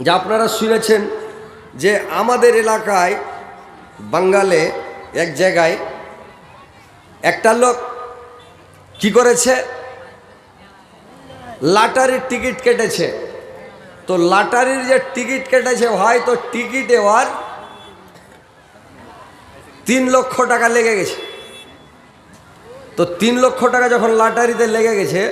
যে আপনারা শুনেছেন যে আমাদের এলাকায় বাঙ্গালে এক জায়গায় একটা লোক কি করেছে, লটারির টিকিট কেটেছে। তো লটারির যে টিকিট কেটেছে ভাই, তো টিকিটে আর 3 লক্ষ টাকা লেগে গেছে। তো 3 লক্ষ টাকা যখন লটারিতে লেগে গেছে,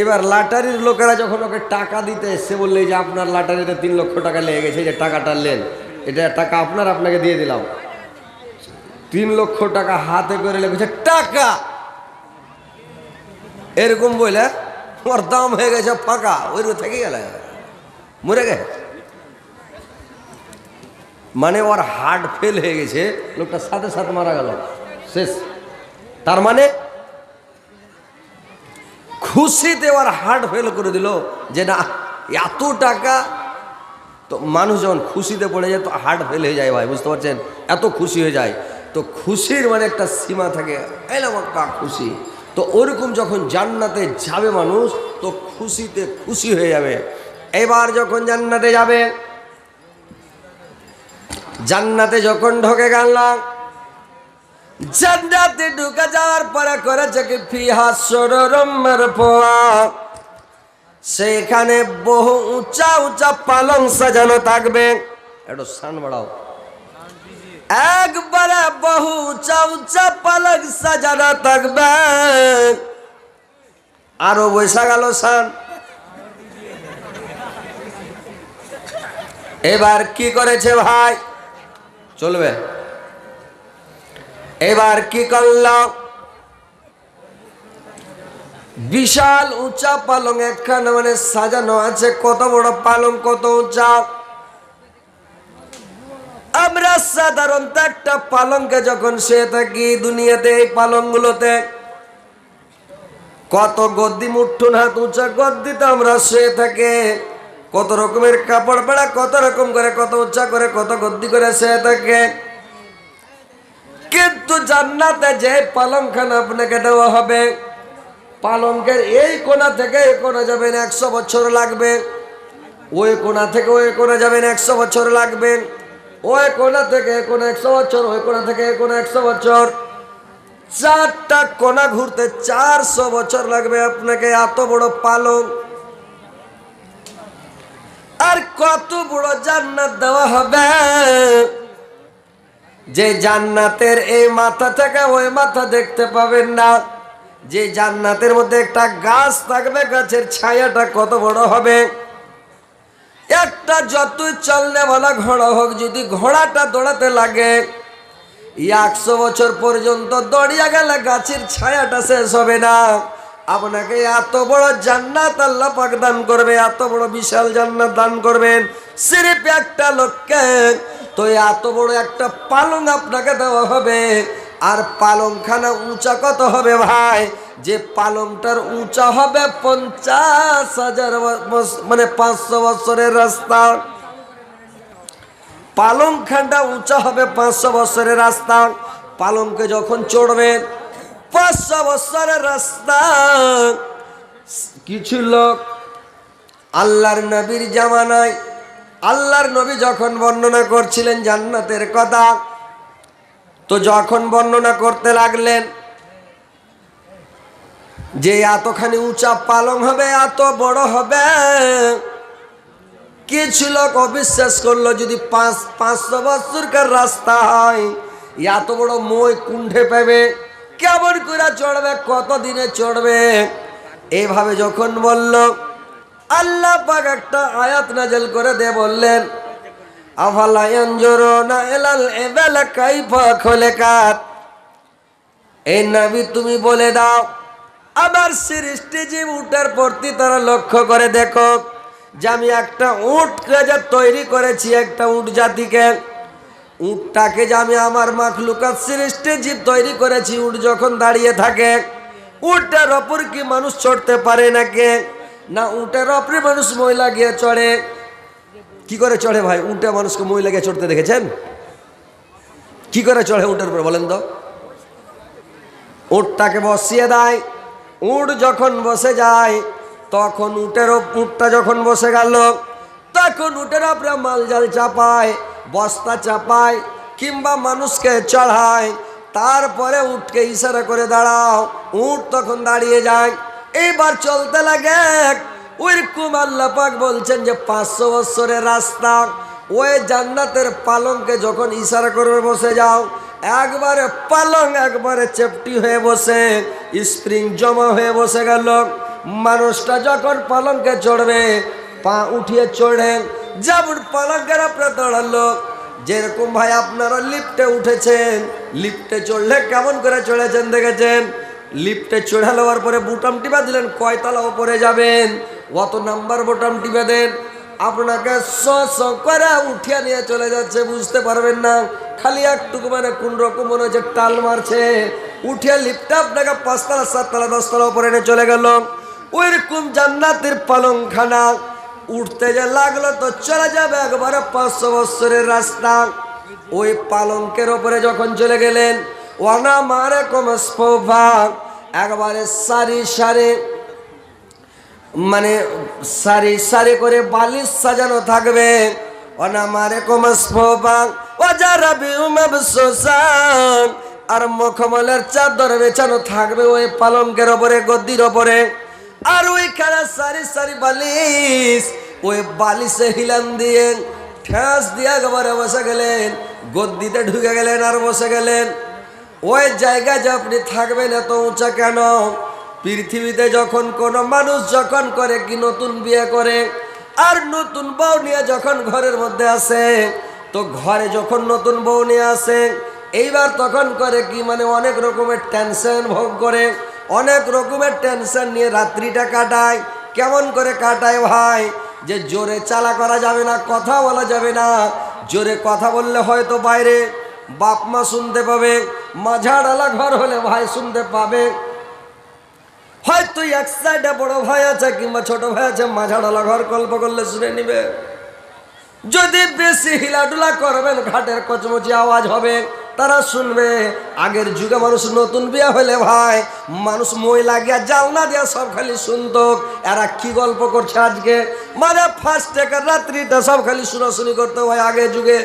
এবার লটারির লোকেরা যখন ওকে টাকা দিতে এসছে, বললে যে আপনার লটারিতে 3 লক্ষ টাকা লেগে গেছে, যে টাকাটা নেন, এটা টাকা আপনাকে দিয়ে দিলাম। 3 লক্ষ টাকা হাতে করে লেগেছে টাকা, এরকম বলে ওর দাম হয়ে গেছে ফাঁকা, ওই থেকে গেল, মরে গেছে। মানে ওর হার্ট ফেল হয়ে গেছে, লোকটা সাথে সাথে মারা গেল, শেষ। তার মানে খুশিতে ওর হার্ট ফেল করে দিল, যে না এত টাকা। তো মানুষ যখন খুশিতে পড়ে যায় তো হার্ট ফেল হয়ে যায় ভাই, বুঝতে পারছেন, এত খুশি হয়ে যায়। তো খুশির মানে একটা সীমা থাকে, এলাম একটা খুশি। তো ওরকম যখন জান্নাতে যাবে মানুষ, তো খুশিতে খুশি হয়ে যাবে। এবার যখন জান্নাতে যাবে, জান্নাতে যখন ঢোকে গেল, জান্নাতে ঢুকে যাওয়ার পরে করেছে কি ফিহা সুরুরুম মারফুআ, সেখানে বহু উঁচা উঁচা পালং সাজানো থাকবে। একটু সান বাড়াও, একবারে বহু উঁচা উঁচা পালং সাজানো থাকবে। আরো বৈশা গেল সান। এবার কি করেছে ভাই, চলবে। এবার কি করল, বিশাল উঁচা পালং একখানে মানে সাজানো আছে। কত বড় পালং, কত উঁচা। আমরা সাধারণত একটা পালংকে যখন শুয়ে থাকি দুনিয়াতে, এই পালংগুলোতে কত গদ্দি, মুঠুন হাত উঁচা গদ্দিতে আমরা শুয়ে থাকি, কত রকমের কাপড় পেড়া, কত রকম করে, কত উঁচা করে, কত গদ্দি করে শুয়ে থাকে। কিন্তু জান্নাতে যে পালংখানা আপনাকে দেওয়া হবে, পালঙ্কের এই কোণা থেকে এই কোণা যাবেন 100 বছর লাগবে, ওই কোণা থেকে ওই কোণা যাবেন 100 বছর লাগবে, ওই কোণা থেকে এই কোণা 100 বছর, ওই কোণা থেকে এই কোণা 100 বছর, 4টা কোণা ঘুরতে 400 বছর লাগবে আপনাকে। এত বড় পালং, আর কত বড় জান্নাত দেওয়া হবে, যে জান্নাতের এই মাথা থেকে ওই মাথা দেখতে পাবেন না। যে জান্নাতের মধ্যে একটা গাছ থাকবে, গাছের ছায়াটা কত বড় হবে। একটা যতই চলনে বলা ঘোড়া হোক, যদি ঘোড়াটা দৌড়াতে লাগে 100 বছর পর্যন্ত দৌড়িয়া গেলে গাছের ছায়াটা শেষ হবে না। আপনাকে এত বড় জান্নাত আল্লাহ পাক দান করবে, এত বড় বিশাল জান্নাত দান করবেন সিরিফ একটা লোককে। তো এত বড় একটা পালং আপনাকে দেওয়া হবে। আর পালংখানা উঁচা কত হবে ভাই, যে পালংটার উঁচা হবে 50,000 মানে 500 বছরের রাস্তা। পালংখানটা উঁচা হবে 500 বছরের রাস্তা। পালংকে যখন চড়বেন 500 বছরের রাস্তা। কিছু লোক আল্লাহর নবীর জামানায়, আল্লাহর নবী যখন বর্ণনা করছিলেন জান্নাতের কথা, তো যখন বর্ণনা করতে লাগলেন যে এতখানি উঁচা পালং হবে, এত বড় হবে, কিছু লোক অবিশ্বাস করলো। যদি 500 বছরকার রাস্তা হয়, এত বড় মই কুণ্ঠে পাবে, কেমন করে চড়বে, কত দিনে চড়বে। এইভাবে যখন বলল, আল্লাহ পাক একটা আয়াত নাযিল করে দিয়ে বললেন, আফালা ইয়ানজুরুনা ইলাল ইবাল কাইফা খুলিকাত। এই নবী তুমি বলে দাও, আমার সৃষ্টি জীব উটের প্রতি তারা লক্ষ্য করে দেখো, যে আমি একটা উটকে যে তৈরি করেছি, একটা উট জাতিকে, উটটাকে যে আমি আমার মাখলুকাত সৃষ্টি জীব তৈরি করেছি। উট যখন দাঁড়িয়ে থাকে, উটের ওপর কি মানুষ চড়তে পারে নাকি? না, উটের ওপরে মানুষ মহিলা গিয়ে চড়ে। কি করে চড়ে ভাই? উটে মানুষকে মহিলা গিয়ে চড়তে দেখেছেন? কি করে চড়ে উটের উপর বলেন তো? উটটাকে বসিয়ে দেয়, উট যখন বসে যায়, তখন উটটা যখন বসে গেল, তখন উটের উপরে মালজাল চাপায়, বস্তা চাপায়, কিংবা মানুষকে চড়ায়, তারপরে উটকে ইশারা করে দাঁড়াও, উট তখন দাঁড়িয়ে যায়। এইবার চলতে লাগে। ওইরকম আল্লাহ পাক বলছেন যে 500 বছরের রাস্তা, ওই জান্নাতের পালঙ্কে যখন ইশারা করে বসে যাও, একবারে পালং একবারে চেপটি হয়ে বসে, স্প্রিং জমা হয়ে বসে গেল। মানুষটা যখন পালঙ্কে চড়বে, পা উঠিয়ে চড়ে যেমন পালঙ্কের আপনার দাঁড়ালো, যেরকম ভাই আপনারা লিফটে উঠেছেন, লিফটে চড়লে কেমন করে চড়েছেন দেখেছেন? লিফটে চড়ে নেওয়ার পরে বুটাম টিপা দিলেন, কয়তলা উপরে যাবেন অত নাম্বার বোটাম টিপে দেন, আপনাকে করে উঠিয়ে নিয়ে চলে যাচ্ছে, বুঝতে পারবেন না। খালি একটুকু মানে কোন রকম মনে হচ্ছে টাল মারছে, উঠিয়ে লিফটটা আপনাকে 5 তলা 7 তলা 10 তলা উপরে নিয়ে চলে গেল। ওইরকম জান্নাতের পালংখানা উঠতে যে লাগলো তো চলে যাবে একবারে 500 বছরের রাস্তা। ওই পালঙ্কের ওপরে যখন চলে গেলেন, ওয়ানা মারে কমস্পোভা, একবারে সারি সারি মানে সারি সারি করে বালিশ সাজানো থাকবে। অনামারে কমস্পোভা ওয়াজারা বিউমাবসুসান, আর মখমলের চাদর বেছানো থাকবে ওই পালঙ্কের ওপরে, গদ্দির ওপরে। আর ওইখানে সারি সারি বালিশ, ওই বালিশে হিলান দিয়ে ঠেস দিয়ে একবারে বসে গেলেন, গদ্দিতে ঢুকে গেলেন আর বসে গেলেন। ওই জায়গায় যে আপনি থাকবেন এত উঁচা কেন? পৃথিবীতে যখন কোনো মানুষ যখন করে কি নতুন বিয়ে করে আর নতুন বউ নিয়ে যখন ঘরের মধ্যে আসে, তো ঘরে যখন নতুন বউ নিয়ে আসে, এইবার তখন করে কি মানে অনেক রকমের টেনশন ভোগ করে, অনেক রকমের টেনশন নিয়ে রাত্রিটা কাটায়। কেমন করে কাটায় ভাই? যে জোরে চালা করা যাবে না, কথা বলা যাবে না। জোরে কথা বললে হয়তো বাইরে বাপ মা শুনতে পাবে, মাঝাড়ালা ঘর হলে ভাই শুনতে পাবে, হয়তো এক সাইডে বড় ভাই আছে কিংবা ছোট ভাই আছে, মাঝাড়ালা ঘর গল্প করলে শুনে নিবে। যদি বেশি হিলাডুলা করবেন, ঘাটের কচমচি আওয়াজ হবে, তারা শুনবে। আগের যুগে মানুষ নতুন বিয়ে হলে ভাই মানুষ মই লাগিয়া জালনা দিয়া সব খালি শুনতো, এরা কি গল্প করছে আজকে, মানে ফার্স্ট টেকের রাত্রিটা সব খালি শোনাশুনি করতে হয় আগের যুগে।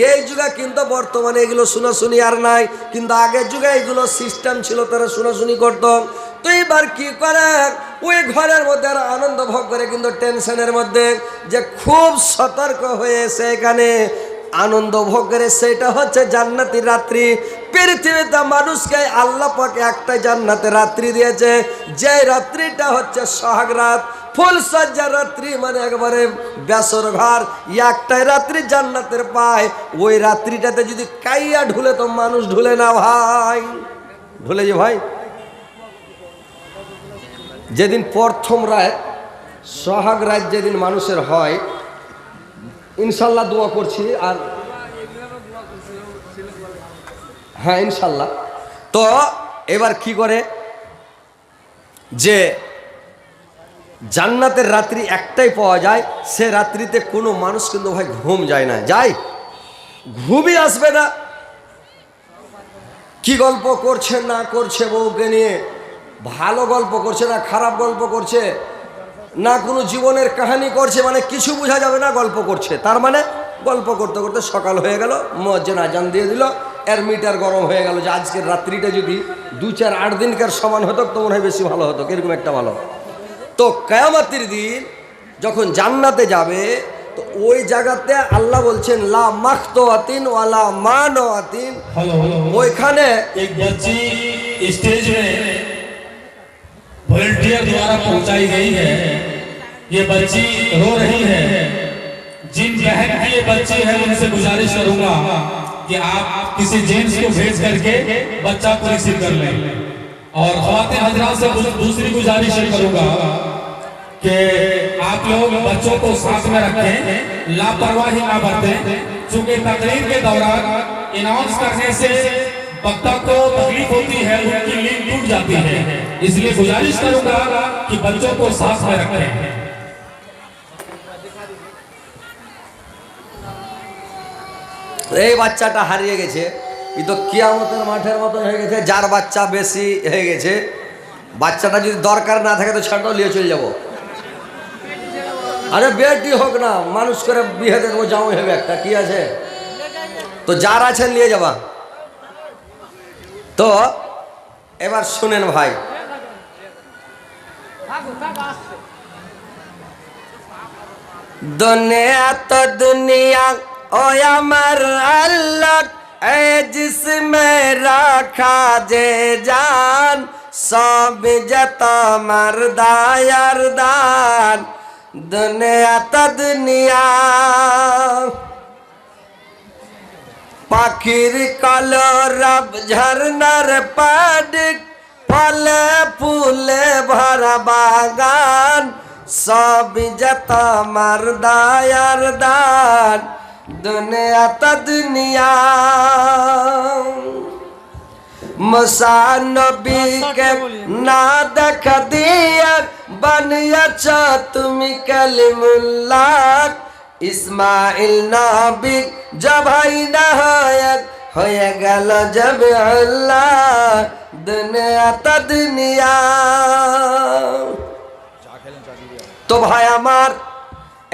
এই যুগে কিন্তু বর্তমানে এগুলো শোনাশুনি আর নাই, কিন্তু আগের যুগে এগুলো সিস্টেম ছিল, তারা শোনাশুনি করতো। তো এবার কি করে, ওই ঘরের মধ্যে আর আনন্দ ভোগ করে, কিন্তু টেনশনের মধ্যে যে খুব সতর্ক হয়ে সেখানে আনন্দ ভোগ করে, সেটা হচ্ছে জান্নাতের রাত্রি। পৃথিবীতে মানুষকে আল্লাহ পাক একটাই জান্নাতের রাত্রি দিয়েছে, যে রাত্রিটা হচ্ছে সোহাগ রাত, ফুল সজ্জার রাত্রি, মানে একবারে বেসর ঘর। একটাই রাত্রি জান্নাতের পায়, ওই রাত্রিটাতে যদি কাইয়া ঢুলে তো মানুষ ঢুলে না ভাই, ঢুলে যে ভাই। যেদিন প্রথম রাত সোহাগ রাত যেদিন মানুষের হয়, ইনশাল্লাহ দোয়া করছি, আর হ্যাঁ ইনশাল্লাহ। তো এবার কি করে যে জান্নাতের রাত্রি একটাই পাওয়া যায়, সে রাত্রিতে কোনো মানুষ কিন্তু ভাই ঘুম যায় না, যায় ঘুমই আসবে না। কি গল্প করছে না করছে বউকে নিয়ে, ভালো গল্প করছে না খারাপ গল্প করছে, না কোনো জীবনের কাহিনী করছে, মানে কিছু বোঝা যাবে না, গল্প করছে। তার মানে গল্প করতে করতে সকাল হয়ে গেল, মুয়াজ্জিন আজান দিয়ে দিল, এর মিটার গরম হয়ে গেল যে আজকের রাত্রিটা যদি 2-4-8 দিনকার সমান হতো তো মনে হয় বেশি ভালো হতো, এরকম একটা ভালো। তো কিয়ামতের দিন যখন জান্নাতে যাবে, তো ওই জায়গাতে আল্লাহ বলছেন লা মাখতুআতিন ওয়ালা মানওয়াতিন, ওইখানে एक बच्ची स्टेज में वॉलंटियर द्वारा पहुंचाई गई है। ये बच्ची रो रही है। जिन बहन की ये बच्ची है उनसे गुजारिश करूंगा कि आप किसी जेंट्स को भेज करके बच्चा को रिसीव कर लें। और ख्वातीन हजरात से दूसरी गुजारिश करूंगा कि आप लोग बच्चों को साथ में रखें, लापरवाही ना बरतें, चूंकि तकरीर के दौरान अनाउंस करने से वक्ता को तकलीफ होती है, उनकी लीड टूट जाती है, इसलिए गुजारिश करूंगा कि बच्चों को साथ में रखें। এই বাচ্চাটা হারিয়ে গেছে, ই তো কিয়ামতের মাঠের মতন হয়ে গেছে, যার বাচ্চা বেশি হয়ে গেছে। বাচ্চাটা যদি দরকার না থাকে তো ছাড়াও নিয়ে চলে যাব। আরে বেটি হোক না, মানুষ করে বিয়ে দেবো, যাও হবে একটা, কি আছে? তো যার আছেন নিয়ে যাবা। তো এবার শুনেন ভাই, दुनिया तो दुनिया ओ अमर अल्लाह ए जिसमें रखा जे जान सब जता मर्दा यारदान दुनिया तो दुनिया पाखिर कालो रब झरनार पाडिक फले फूले भरा बागान सब जता मर्दा यारदान दुनिया तो दुनिया मुसा नबी के ना देख दिया बनिया तुम कलिमुल्लाह इस्माइल नबी जब ना हो गल जब अल्लाह दुनिया तो दुनिया। তো ভাই আমার,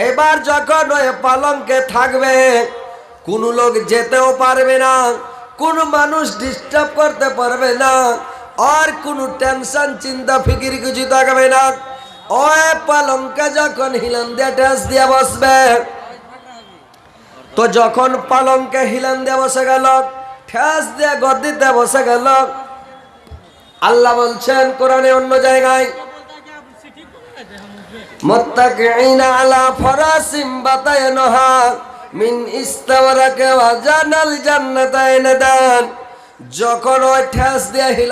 এবার যখন ওই পালঙ্কে থাকবে, কোনো লোক যেতেও পারবে না, কোনো মানুষ ডিস্টার্ব করতে পারবে না, আর কোনো টেনশন চিন্তা ফিকির কিছু থাকবে না। ওই পালঙ্কে যখন হিলান দিয়ে ঠেস দিয়ে বসবে, তো যখন পালঙ্কে হিলান দিয়ে বসে গেল, ঠেস দিয়ে গদিতে বসে গেল, আল্লাহ বলছেন কোরআনে অন্য জায়গায়, মুত্তাকিইনা আলা ফারাসিম বাতায়নহা মিন ইস্তাওরাকা ওয়া জানাল জান্নাতাইন দান। যখন ওই ঠেস দিয়ে হিলা